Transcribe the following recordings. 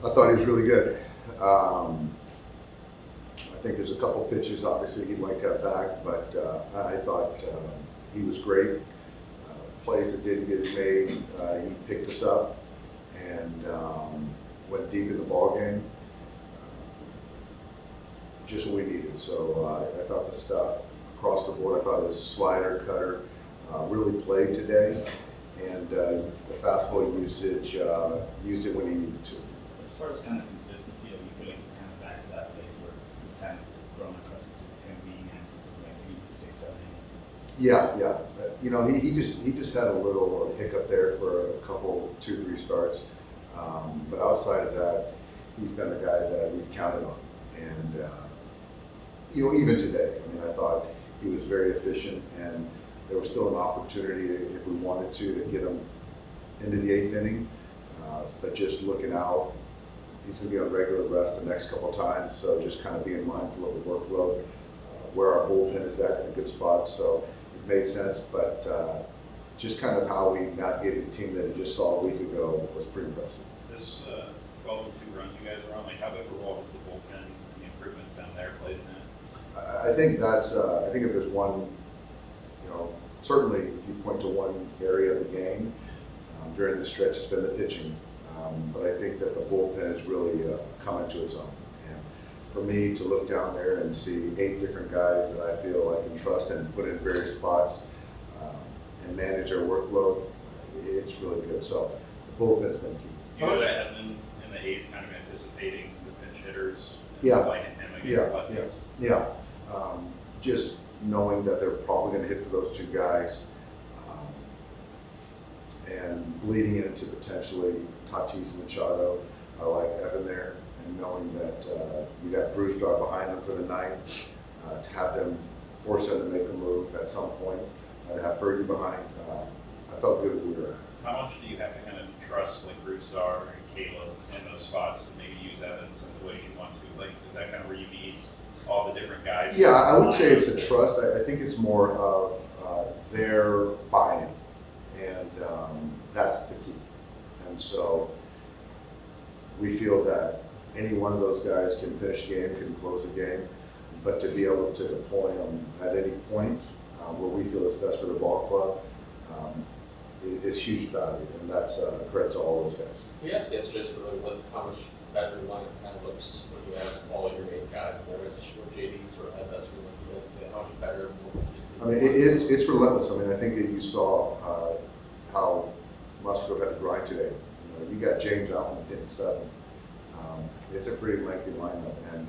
I thought he was really good. I think there's a couple pitches, obviously, he'd like to have back, but I thought he was great. Plays that didn't get made, he picked us up and went deep in the ball game. Just what we needed. So I thought the stuff across the board, I thought his slider, cutter really played today, and the fastball usage, used it when he needed to. As far as kind of consistency, are you feeling it's kind of back to that place where you've kind of grown accustomed to him being in like 6, 7 innings? Yeah. You know, he just had a little hiccup there for a couple, 2, 3 starts. But outside of that, he's been a guy that we've counted on. And, you know, even today, I mean, I thought he was very efficient, and there was still an opportunity if we wanted to get him into the 8th inning. But just looking out, he's going to be on regular rest the next couple times. So just kind of being mindful of the workload, where our bullpen is at in a good spot. So it made sense, but just kind of how we navigated the team that we just saw a week ago was pretty impressive. This 12-2 run you guys are on, like how big a role has the bullpen and the improvements down there played in that? I think that's, I think if there's one, you know, certainly if you point to one area of the game during the stretch, it's been the pitching. But I think that the bullpen has really come into its own. And for me to look down there and see 8 different guys that I feel I can trust and put in various spots and manage their workload, it's really good. So the bullpen's been key. You guys have been in the 8th kind of anticipating the pinch hitters and Yeah. fighting him against lefties? Yeah. Just knowing that they're probably going to hit for those 2 guys and bleeding into potentially Tatis and Machado. I like Evan there, and knowing that you got Bruce Dar behind them for the 9th, to have them force them to make a move at some point, to have Fergie behind, I felt good where we were at. How much do you have to kind of trust like Bruce Dar and Caleb in those spots to maybe use Evan in some of the ways you want to? Like, is that kind of where you need all the different guys? Yeah, I would say it's a trust. I think it's more of their buy-in, and that's the key. And so we feel that any one of those guys can finish a game, can close a game, but to be able to deploy them at any point where we feel is best for the ball club is huge value, and that's a credit to all those guys. We asked yesterday really how much better the lineup kind of looks when you have all your main guys in there, especially when JD sort of has that swing like he does today. How much better? I mean, it's relentless. I mean, I think that you saw how Musgrove had to grind today. You know, you got James Allen hitting 7th. It's a pretty lengthy lineup, and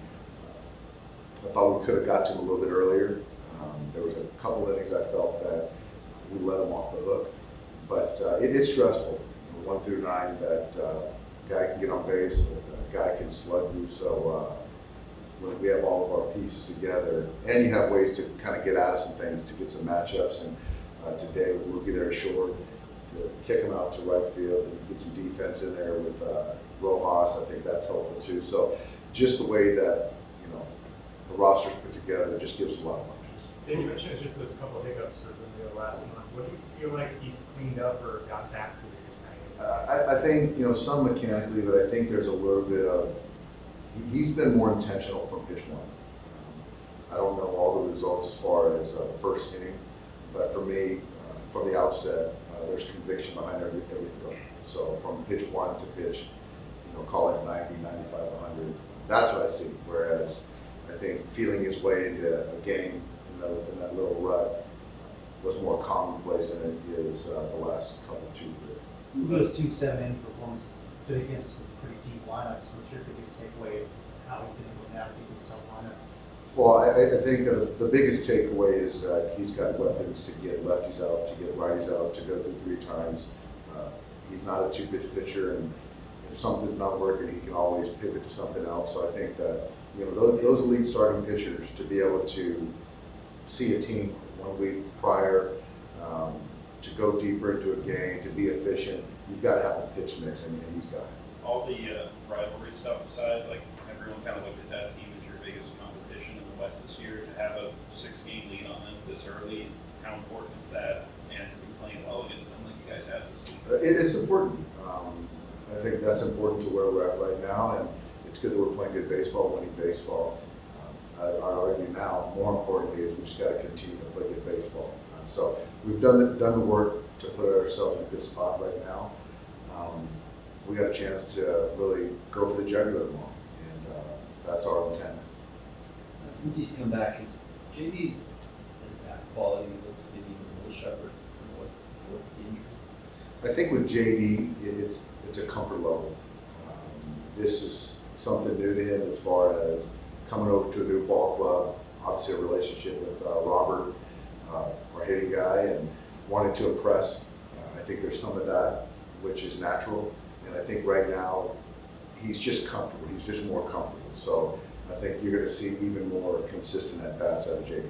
I thought we could have got to him a little bit earlier. There was a couple innings I felt that we let him off the hook, but it's stressful. 1 through 9, that a guy can get on base, a guy can slug you. So when we have all of our pieces together, and you have ways to kind of get out of some things, to get some matchups, and today with Mookie there short, to kick him out to right field and get some defense in there with Rojas, I think that's helpful too. So just the way that, you know, the roster's put together just gives a lot of options. You mentioned just those couple of hiccups within the last month. What do you feel like he cleaned up or got back to? I think, you know, some mechanically, but I think there's a little bit of, he's been more intentional from pitch 1. I don't know all the results as far as the first inning, but for me, from the outset, there's conviction behind every throw. So from pitch 1 to pitch, you know, call it 90, 95, 100. That's what I see. Whereas I think feeling his way into a game in that little rut was more commonplace than it is the last couple, 2, 3. Those 2 7-inning performances been against some pretty deep lineups. What's your biggest takeaway of how he's been able to navigate those tough lineups? Well, I think the biggest takeaway is that he's got weapons to get lefties out, to get righties out, to go through 3 times. He's not a 2-pitch pitcher, and if something's not working, he can always pivot to something else. So I think that, you know, those elite starting pitchers, to be able to see a team 1 week prior, to go deeper into a game, to be efficient, you've got to have a pitch mix, and he's got it. All the rivalry stuff aside, like everyone kind of looked at that team as your biggest competition in the West this year. To have a 6-game lead on them this early, how important is that? And to be playing well against them like you guys have this week? It's important. I think that's important to where we're at right now, and it's good that we're playing good baseball, winning baseball. I'd argue now, more importantly, is we just got to continue to play good baseball. So we've done the work to put ourselves in a good spot right now. We got a chance to really go for the jugular tomorrow, and that's our intent. Since he's come back, his JD's bat quality looks maybe even a little sharper than it was before the injury. I think with JD, it's a comfort level. This is something new to him as far as coming over to a new ball club, obviously a relationship with Robert, our hitting guy, and wanting to impress. I think there's some of that, which is natural. And I think right now, he's just comfortable. He's just more comfortable. So I think you're going to see even more consistent at-bats out of JD.